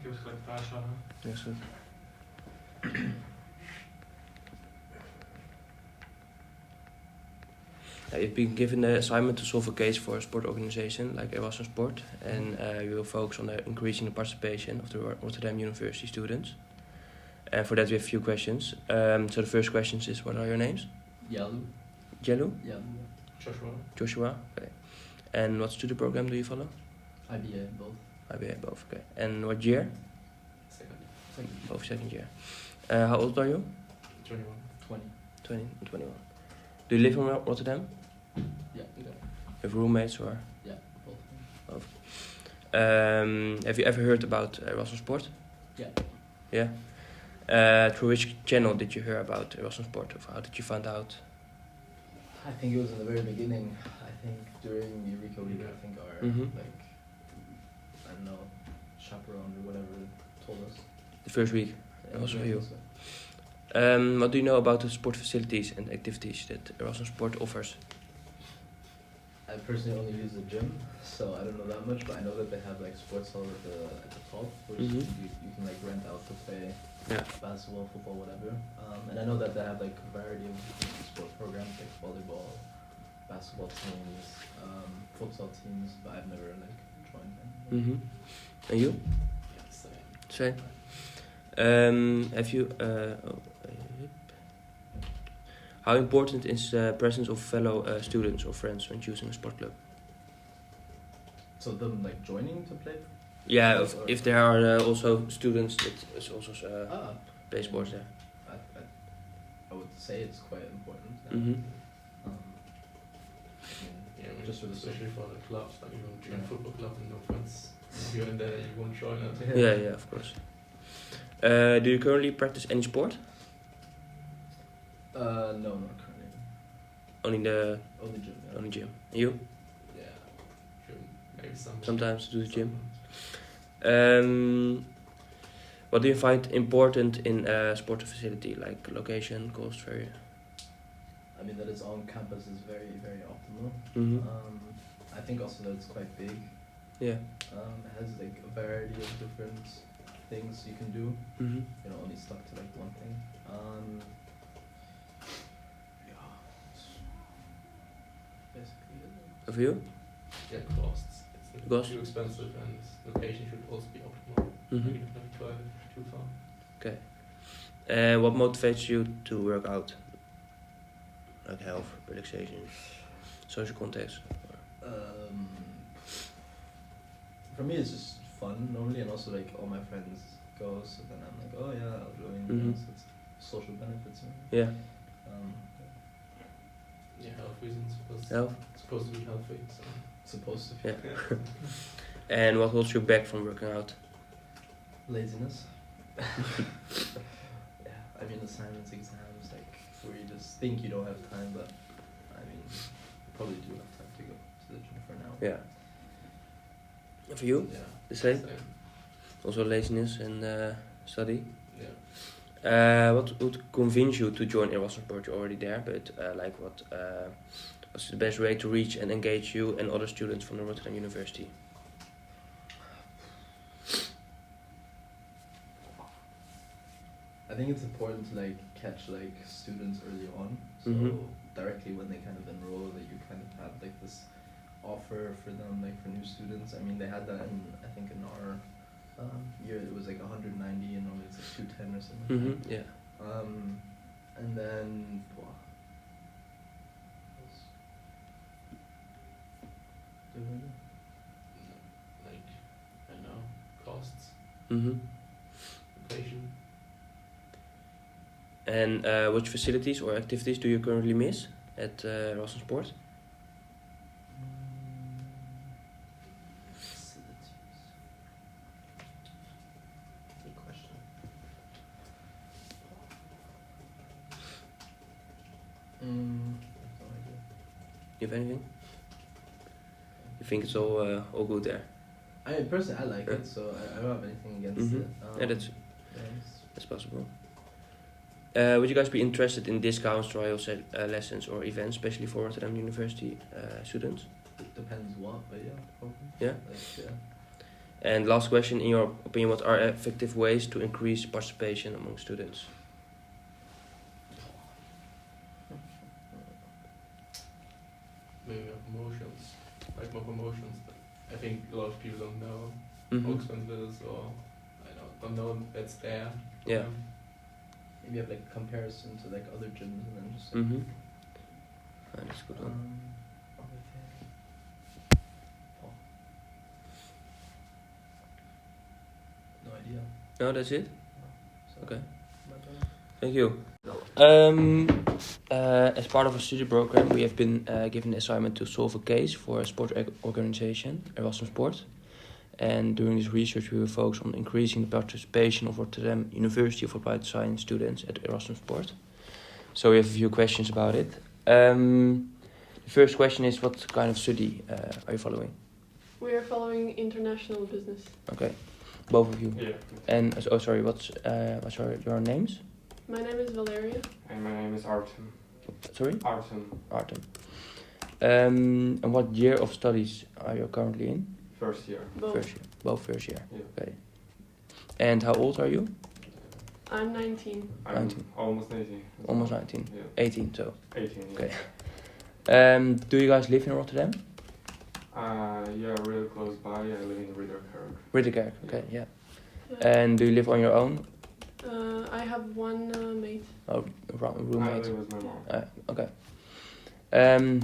keer was gelijk vragen. Ja, is goed. You've been given the assignment to solve a case for a sport organization like Erasmus Sport, and you will focus on increasing the participation of the Rotterdam University students. And for that, we have a few questions. So the first question is, what are your names? Yalu. Jelu? Yalu. Joshua. Okay. And what student program do you follow? IBA, both. IBA, both. Okay. And what year? Second. Both second year. How old are you? 21. 20. 20 and 21. Do you live in Rotterdam? Yeah. With roommates or? Yeah, both. Have you ever heard about Erasmus Sport? Yeah. Yeah? Through which channel did you hear about Erasmus Sport? Or how did you find out? I think it was in the very beginning. I think during Eureka Week, I think our, like, I don't know, chaperone or whatever told us. The first week? It was for you. So. What do you know about the sport facilities and activities that Erasmus Sport offers? I personally only use the gym, so I don't know that much, but I know that they have like sports hall at the top, which you can like rent out to play basketball, football, whatever. And I know that they have like a variety of sport programs like volleyball, basketball teams, futsal teams, but I've never like joined them. And you? Yeah, Same. Have you? How important is the presence of fellow students or friends when choosing a sport club? So them like joining to play? Yeah, if there are also students that also play sports there. I would say it's quite important. Just for especially for the clubs, like you want to join a football club and no friends here and there, you won't join it. Yeah, of course. Do you currently practice any sport? No, not currently. Only gym. Yeah. Only gym. And you? Yeah, gym. Maybe sometimes do the gym. What do you find important in a sport facility, like location, cost, very? I mean that it's on campus is very, very optimal. I think also that it's quite big. Yeah. It has like a variety of different things you can do. You're not only stuck to like one thing. Basically it. Of you? Yeah, costs. It's too expensive and location should also be optimal. You don't have to drive too far. Okay. What motivates you to work out? Like health, relaxation, social context? For me it's just fun normally, and also like all my friends go, so then I'm like, oh yeah, I'll join. So it's social benefits. Yeah. Yeah, health reasons. Health? It's supposed to be healthy. So. Supposed to be. Yeah. And what holds you back from working out? Laziness. Yeah, I mean assignments, exams, like where you just think you don't have time, but I mean you probably do have time to go to the gym for now. Yeah. And for you? Yeah. The same? Also laziness and study? Yeah. What would convince you to join Erasmus Sport? You're already there, but what's the best way to reach and engage you and other students from the Rotterdam University? I think it's important to like catch like students early on, so directly when they kind of enroll, that you kind of have like this offer for them, like for new students. I mean, they had that I think in our year it was like 190, and normally it's like 210 or something. Yeah. And then like I don't know, costs. Location. And which facilities or activities do you currently miss at Erasmus Sport? Good question. You have anything? You think it's all good there? I mean, personally, I like it, so I don't have anything against it. Yeah, that's possible. Would you guys be interested in discounts, trials, lessons, or events, especially for Rotterdam University students? It depends what, but yeah, probably. Yeah? Like, And last question, in your opinion, what are effective ways to increase participation among students? Maybe promotions, like more promotions. I think a lot of people don't know how Mm-hmm. expensive it is, or I don't know that's there. Yeah. Maybe have like comparison to like other gyms and then just. Mm-hmm. That's a good one. Other thing. Oh. No idea. No, that's it? So, Okay. my turn. Thank you. As part of a study program, we have been given the assignment to solve a case for a sport organization, Erasmus Sport. And during this research, we will focus on increasing the participation of Rotterdam University of Applied Science students at Erasmus Sport. So we have a few questions about it. The first question is, what kind of study are you following? We are following international business. Okay, both of you. Yeah. And what's your names? My name is Valeria. And my name is Artem. Sorry, Artem. Artem. And what year of studies are you currently in? First year. Both. First year. Both first year. Yeah. Okay. And how old are you? I'm 19. I'm 19. almost 18. Almost 19. Yeah. 18. So. 18. Yeah. Okay. Do you guys live in Rotterdam? Yeah, really close by. I live in Ridderkerk. Ridderkerk. Okay. Yeah. Yeah. And do you live on your own? I have one mate. Oh, I roommate. live with my mom. Okay.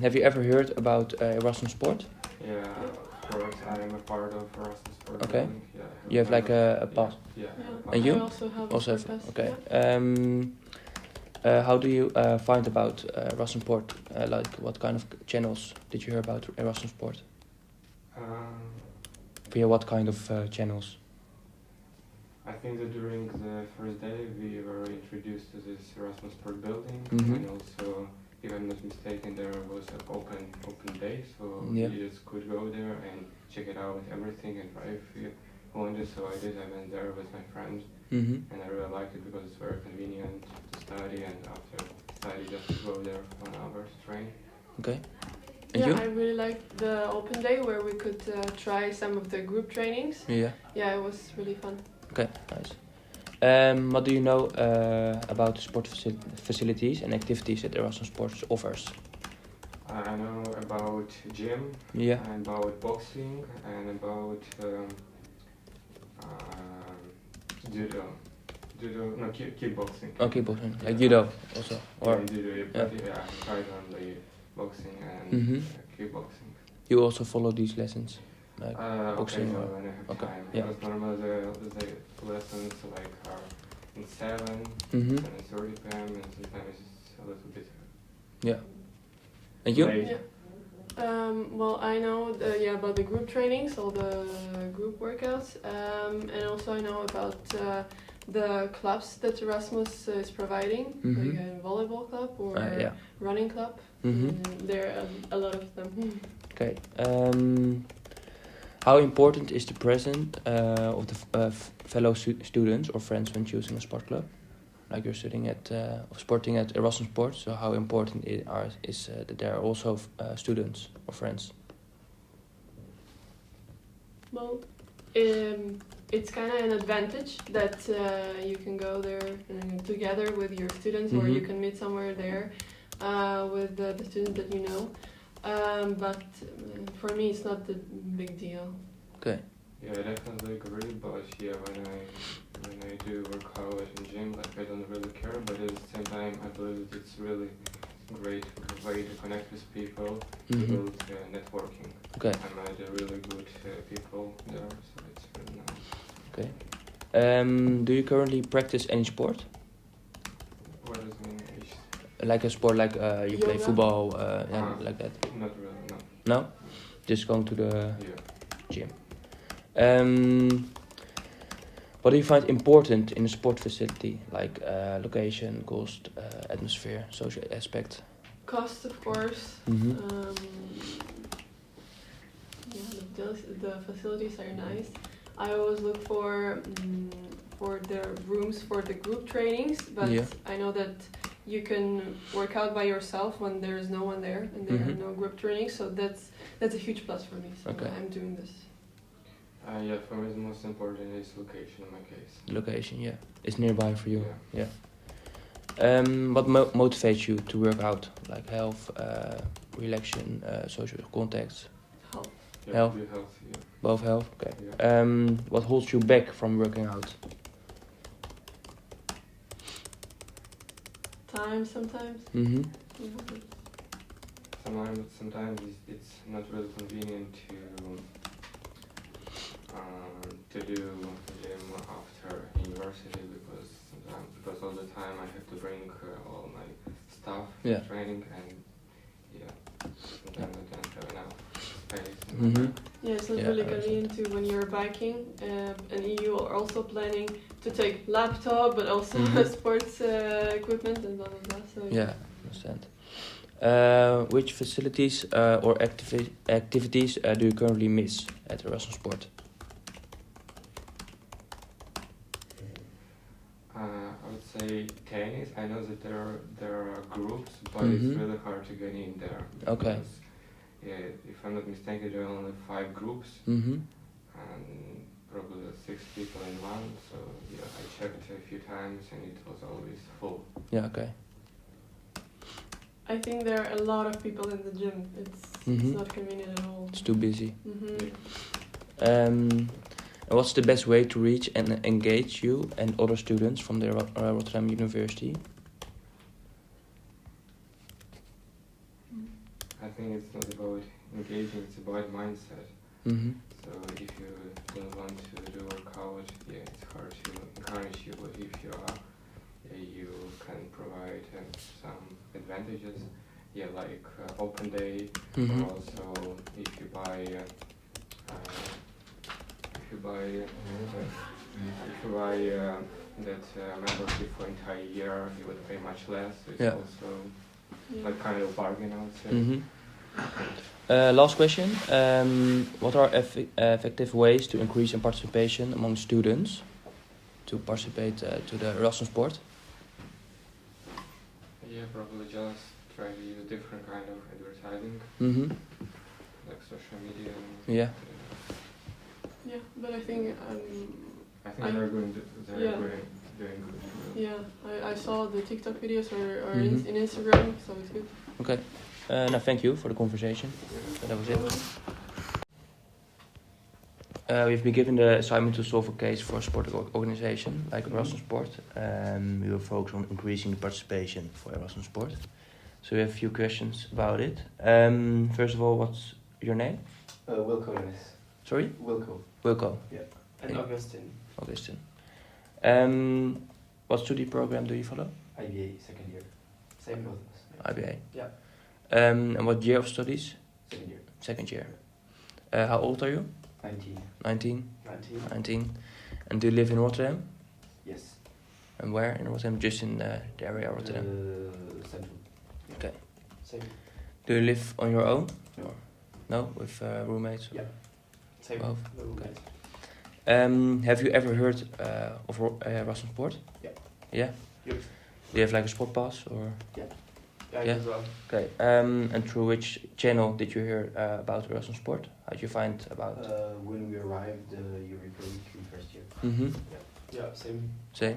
Have you ever heard about Erasmus Sport? Yeah, of course. I am a part of Erasmus Sport. Okay. Building. Yeah, I You have like a pass. Yeah. Yeah. And you? I also have Also a have, sport pass. okay. Yeah. How do you find about Erasmus Sport? Like, what kind of channels did you hear about Erasmus Sport? Via what kind of channels? I think that during the first day we were introduced to this Erasmus Sport building, Mhm. and also, if I'm not mistaken, there was an open day, so Yeah. you just could go there and check it out, everything, and try if you wanted. So I did. I went there with my friend, Mm-hmm. and I really liked it because it's very convenient to study, and after study just go there for 1 hour to train. Okay. And Yeah, you? I really liked the open day where we could try some of the group trainings. Yeah. Yeah, it was really fun. Okay. Nice. What do you know about the sport facilities and activities that Erasmus Sports offers? I know about gym, Yeah. and about boxing, and about judo, kickboxing. Oh, kickboxing. Like judo also. Or Yeah, judo, yeah. but yeah, I tried only boxing and Mhm. kickboxing. you also follow these lessons? Like boxing Okay, or when I have okay, time. yeah. Because normally the lessons like are in 7, Mm-hmm. 7:30 p.m. and sometimes it's a little bit Yeah. And you? late. Yeah. Well, I know about the group trainings, all the group workouts, and also I know about the clubs that Erasmus is providing, Mhm. like a volleyball club or Yeah. running club. Mm-hmm. There are a lot of them. Okay. How important is the presence of the fellow students or friends when choosing a sport club? Like you're studying at sporting at Erasmus Sport, so how important is that there are also students or friends? Well, it's kind of an advantage that you can go there together with your students, or you Mhm. can meet somewhere there with the student that you know. But for me, it's not a big deal. Okay. Yeah, I definitely agree, but yeah, when I do work out in gym, like I don't really care, but at the same time, I believe that it's really great way to connect with people, to Mhm. build networking. Okay. I met really good people there, so it's really nice. Okay. Do you currently practice any sport? What does it mean? Like a sport, like you play Yoga? football, like that? Not really, no. No? Just going to the Yeah. gym. What do you find important in a sport facility, like location, cost, atmosphere, social aspect? Cost, of course. Mm-hmm. The facilities are nice. I always look for the rooms for the group trainings, but Yeah. I know that you can work out by yourself when there is no one there and there are Mhm. no group trainings. So that's a huge plus for me. So Okay. I'm doing this. Yeah, for me the most important is location in my case. Location, yeah. It's nearby for you. Yeah. What motivates you to work out? Like health, relaxation, social contacts? Health. Yeah, Health. be healthy. Yeah. Both health? Okay. Yeah. What holds you back from working out? Time sometimes. Mm-hmm. Yeah. Sometimes it's not really convenient to do gym after university because all the time I have to bring all my stuff Yeah. to training and sometimes I don't have enough space. Mm-hmm. Yeah, it's not Yeah, really I understand. convenient to when you're biking, and you are also planning to take laptop, but also Mhm. sports equipment and blah blah blah. So Yeah, understand. Which facilities or activities do you currently miss at Erasmus Sport? I would say tennis. I know that there are groups, but Mhm. it's really hard to get in there. Okay. Because, if I'm not mistaken, there are only 5 groups Mm-hmm. and probably 6 people in one. So I checked a few times and it was always full. Yeah, okay. I think there are a lot of people in the gym. It's Mhm. not convenient at all. It's too busy. Mm-hmm. And what's the best way to reach and engage you and other students from the Rotterdam University? I think it's not about engaging, it's about mindset. Mm-hmm. So if you don't want to do workout, it's hard to encourage you. But if you are, you can provide some advantages. Like open day, Mm-hmm. or also if you buy that membership for entire year, you would pay much less. So it's Yeah. also Yeah. like kind of bargain, I would say. Mm-hmm. Last question. What are effective ways to increase in participation among students to participate to the Erasmus Sport? Yeah, probably just try to use different kind of advertising, Mm-hmm. like social media. Yeah. Yeah, but I think I think they're doing good. I saw the TikTok videos or Mhm. in Instagram, so it's good. Okay. Thank you for the conversation. That was it. We've been given the assignment to solve a case for a sport organization like Erasmus Sport. We will focus on increasing the participation for Erasmus Sport. So we have a few questions about it. First of all, what's your name? Wilco, Dennis. Sorry? Wilco. Wilco. And Yeah. Augustine. Augustin. What study program do you follow? IBA, second year. Same both of us. IBA. Yeah. And what year of studies? Second year. Second year. How old are you? 19. 19? 19? 19. And do you live in Rotterdam? Yes. And where in Rotterdam? Just in the area of Rotterdam. Central. Okay. Same. Do you live on your own? No. Or no? With roommates? Yeah. Same. Both? No roommates. Have you ever heard of Erasmus Sport? Yeah. Yeah? Yep. Do you have like a sport pass or? Yeah, Yeah. as well. Okay. And through which channel did you hear about Erasmus Sport? How did you find about? When we arrived, Eureka Week in first year. Mm-hmm. Yeah, same. Say.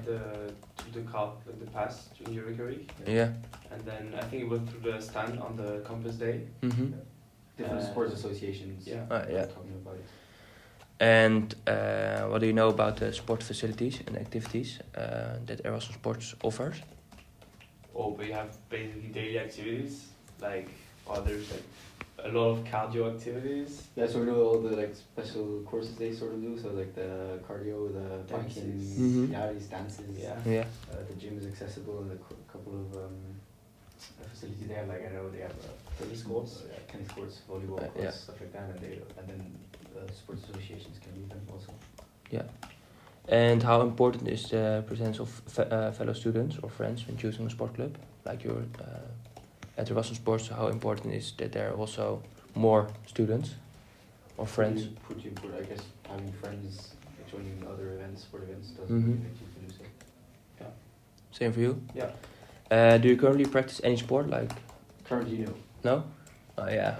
The card, like the pass during Eureka Week. Yeah. And then I think it went through the stand on the campus day. Mm-hmm. Different sports associations. Yeah. Yeah. Talking about it. And what do you know about the sport facilities and activities that Erasmus Sports offers? Oh, we have basically daily activities, like, there's like a lot of cardio activities. Yeah, so we do all the like special courses they sort of do. So like the cardio, the biking, Dances. Mhm. yeah, these dances. Yeah. Yeah. The gym is accessible and a couple of facilities they have. Like I know they have Tennis courts. tennis courts, volleyball courts, Yeah. stuff like that, and then sports associations can use them also. Yeah. And how important is the presence of fellow students or friends when choosing a sport club? Like you're at Erasmus Sports, how important is that there are also more students or friends? I guess having friends joining other events, sport events, doesn't Mhm. motivate you to do so. Same for you? Yeah. Do you currently practice any sport? Like Currently, no. no? Oh yeah.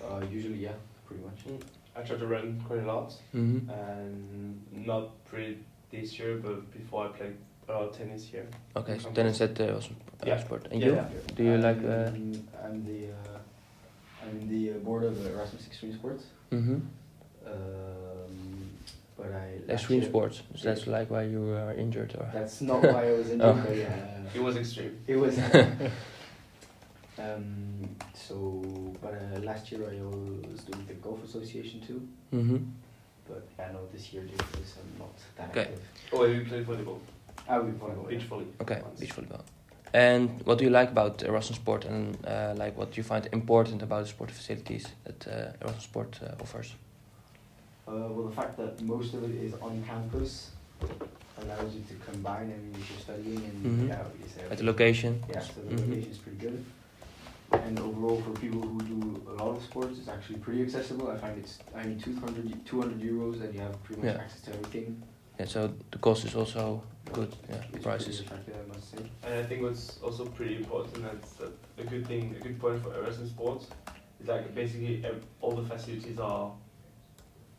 But usually, yeah. pretty much. I try to run quite a lot, Mm-hmm. and not pretty this year, but before I played a lot of tennis here. Okay, so Some tennis at was Yeah. sport. And Yeah, you? yeah. Do you like? I'm in the board of Erasmus Extreme Sports. Mm-hmm. But I last Extreme year- sports. So that's like why you were injured, or? That's not why I was injured, Oh. but yeah. It was extreme. It was. Last year I was doing the golf association too. Mm-hmm. But I know this year due to this I'm not that Okay. active. Oh, we played volleyball. I will volleyball. Beach volley. Okay, once. beach volleyball. And what do you like about Erasmus Sport, and like what do you find important about the sport facilities that Erasmus Sport offers? Well, the fact that most of it is on campus allows you to combine. I mean, if you're studying and Mhm. yeah, you say, At the location? yeah, so the Mhm. location is pretty good. And overall, for people who do a lot of sports, it's actually pretty accessible. I find I mean, 200 euros, and you have pretty much Yeah. access to everything. Yeah, so the cost is also good. Yeah, It's prices. pretty attractive, I must say. And I think what's also pretty important, that's that a good point for Erasmus Sports is like basically all the facilities are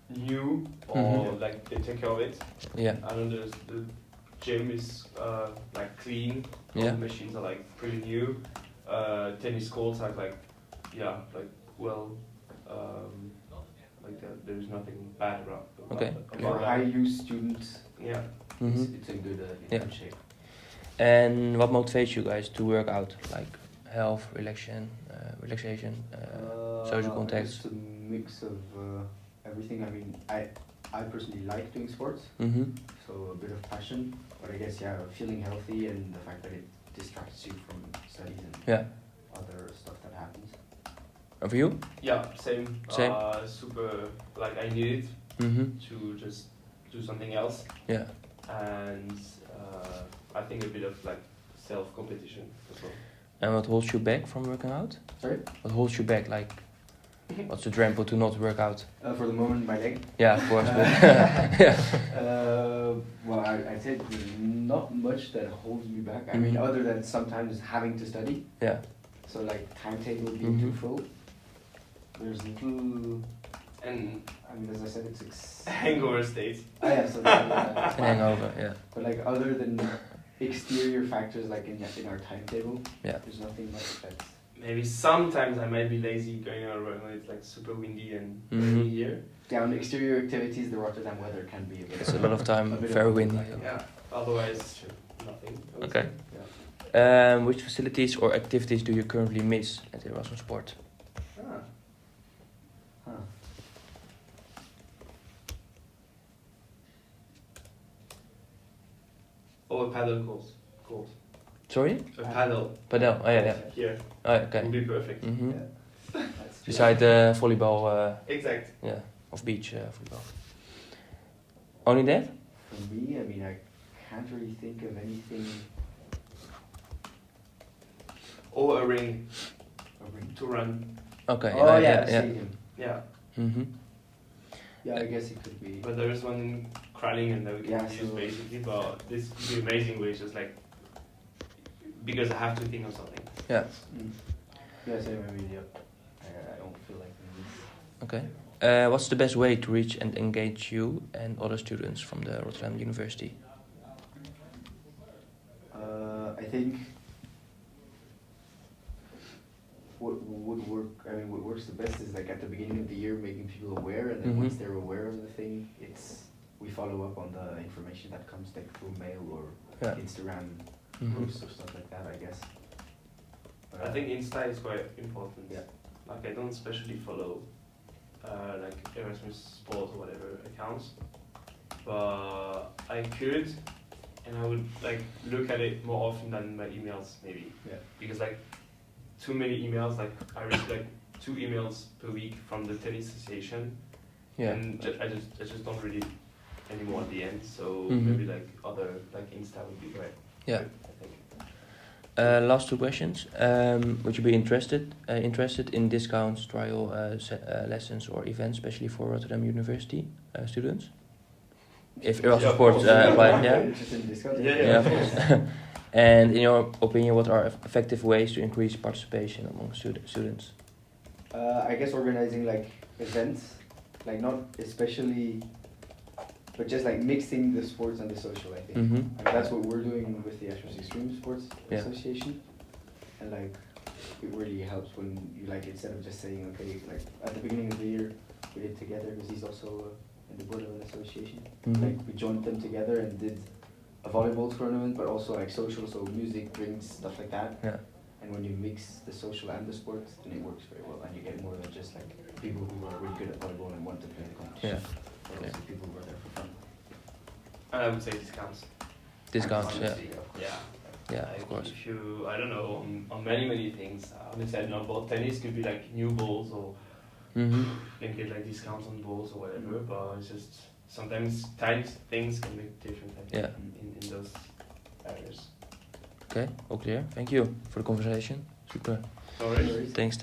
new or Mhm. like they take care of it. Yeah, I know the gym is like clean. All Yeah. the machines are like pretty new. Tennis courts are like well like there's nothing bad about Okay. about For that. high use students, Yeah. Mm-hmm. it's in good, Yeah. good shape. And what motivates you guys to work out? Like health, relaxation, social contacts? Just a mix of everything. I mean, I personally like doing sports, Mm-hmm. so a bit of passion. But I guess feeling healthy and the fact that it distracts you from studies and Yeah. other stuff that happens. And for you? Yeah, same. Same. Super like I need it Mm-hmm. to just do something else, Yeah. and I think a bit of like self competition as well. And what holds you back from working out? Sorry? What holds you back? Like, what's the trample to not work out? For the moment, my leg. Yeah, of course. But yeah. Well, I'd say there's not much that holds me back. I mean, Mhm. other than sometimes having to study. Yeah. So like timetable being too Mhm. full. There's little. And I mean, as I said, it's hangover state. yeah, so Hangover. Yeah. But like other than exterior factors like in our timetable, Yeah. there's nothing much that's. Maybe sometimes I might be lazy going on a run when it's like super windy and rainy Mhm. here. Yeah, on exterior activities, the Rotterdam weather can be a bit. It's a lot of time, a bit very of a windy. like, Yeah. Otherwise, nothing. I would Okay. say. Yeah. Which facilities or activities do you currently miss at Erasmus Sport? Ah. Huh. Or a paddle court. Sorry? A paddle. Padel. Oh yeah. Here. Oh, yeah, Would okay. be perfect. Mm-hmm. Yeah. That's true. Beside volleyball, Exact. yeah, of beach volleyball. Only that? For me, I mean, I can't really think of anything. Or a ring Over. to run. Okay. Oh yeah, yeah. stadium. Yeah. Mm-hmm. Yeah, I guess it could be. But there is one in Kralingen that we can Yeah, use so- basically, but this could be amazing where it's just like because I have to think of something. Yeah. Mm. Yeah, same. I mean, yeah. I don't feel like we need. Okay. What's the best way to reach and engage you and other students from the Rotterdam University? I think what would work. I mean, what works the best is like at the beginning of the year, making people aware, and then Mhm. once they're aware of the thing, we follow up on the information that comes like through mail or Yeah. Instagram Mhm. posts or stuff like that. I guess. I think Insta is quite important. Yeah. Like I don't especially follow like Erasmus Sports or whatever accounts, but I could, and I would like look at it more often than my emails maybe. Yeah. Because like too many emails, like I receive like 2 emails per week from the tennis association, Yeah. and I just don't read it anymore at the end. So Mhm. maybe like other like Insta would be great. Yeah. I think. Last 2 questions. Would you be interested in discounts, trial lessons or events, especially for Rotterdam University students? If Erasmus Yeah, of Sport course. applies, yeah. Interested in discussing. Yeah, Of course. And in your opinion, what are effective ways to increase participation among students? I guess organizing like events, like not especially, but just like mixing the sports and the social, I think. Mm-hmm. Like that's what we're doing with the Extreme Extreme Sports Yeah. Association, and like it really helps when you like instead of just saying okay, like at the beginning of the year we did together because he's also in the board of an association. Mhm. Like we joined them together and did a volleyball tournament, but also like social, so music, drinks, stuff like that. Yeah. And when you mix the social and the sports, then it works very well, and you get more than just like people who are really good at volleyball and want to play the competition. Yeah. But also people who are there for fun. And I would say discounts. Discounts, yeah. Honestly, yeah. Yeah, Like of course. if you, I don't know, on many things. Honestly, I don't know about tennis. Could be like new balls or Mm-hmm. you can get like discounts on balls or whatever. But it's just sometimes tiny things can make a difference. I think, Yeah. in those areas. Okay, all clear. Thank you for the conversation. Super. Alright. Thanks.